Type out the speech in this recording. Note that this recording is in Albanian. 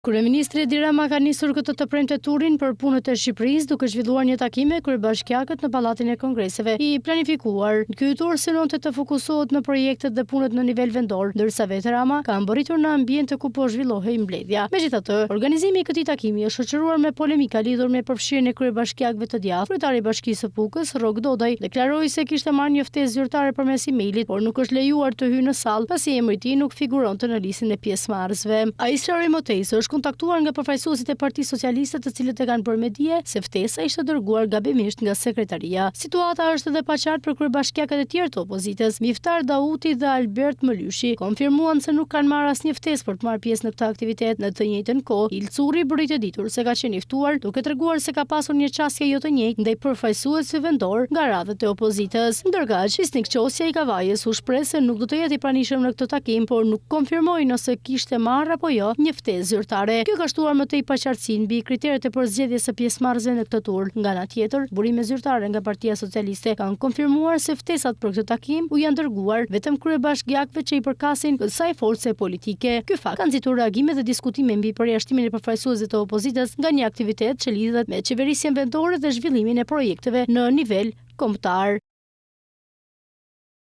Kryeministri Edi Rama ka nisur këtë të premte turin për punët e Shqipërisë duke zhvilluar një takim me kryebashkiakët në Pallatin e Kongreseve i planifikuar. Ky tur synonte të fokusohet në projektet dhe punët në nivel vendor, ndërsa vetë Rama ka mbërritur në ambiente ku po zhvillohej mbledhja. Megjithatë, organizimi i këtij takimi është shoqëruar me polemika lidhur me përfshirjen e kryebashkiakëve të djathtë. Kryetari i Bashkisë së Pukës, Rok Dodaj, deklaroi se kishte marrë një ftesë zyrtare përmes emailit, por nuk është lejuar të hyjë në sallë pasi emri i tij nuk figuronte në listën e pjesëmarrësve. Ai është kontaktuar nga përfaqësuesit e Partisë Socialiste, të cilët e kanë bërë me dije se ftesa ishte dërguar gabimisht nga sekretaria. Situata është edhe pa qartë për kryebashkiakët e tjerë të opozitës. Miftar Dauti dhe Albert Mëlyshi konfirmuan se nuk kanë marrë asnjë ftesë për të marrë pjesë në këtë aktivitet. Në të njëjtën kohë, Ilcuri bëri të ditur se ka qenë i ftuar, duke treguar se ka pasur një çastje jo të njëjtë ndaj përfaqësuesve vendor nga radhët e opozitës. Ndërkaq, Isnik Qosja i Kavajës u shpreh se nuk do të jetë i pranishëm në këtë takim, por nuk konfirmoi nëse kishte marrë apo jo një ftesë zyrtare. Kjo ka shtuar më tej paqartësinë mbi kriteret e përzgjedhjes së pjesëmarrësve në këtë tur. Nga ana tjetër, burime zyrtare nga Partia Socialiste kanë konfirmuar se ftesat për këtë takim u janë dërguar vetëm kryebashkiakëve që i përkasin kësaj force politike. Ky fakt ka nxitur reagime dhe diskutime mbi përjashtimin e përfaqësuesve të opozitës nga një aktivitet që lidhet me qeverisjen vendore dhe zhvillimin e projekteve në nivel kombëtar.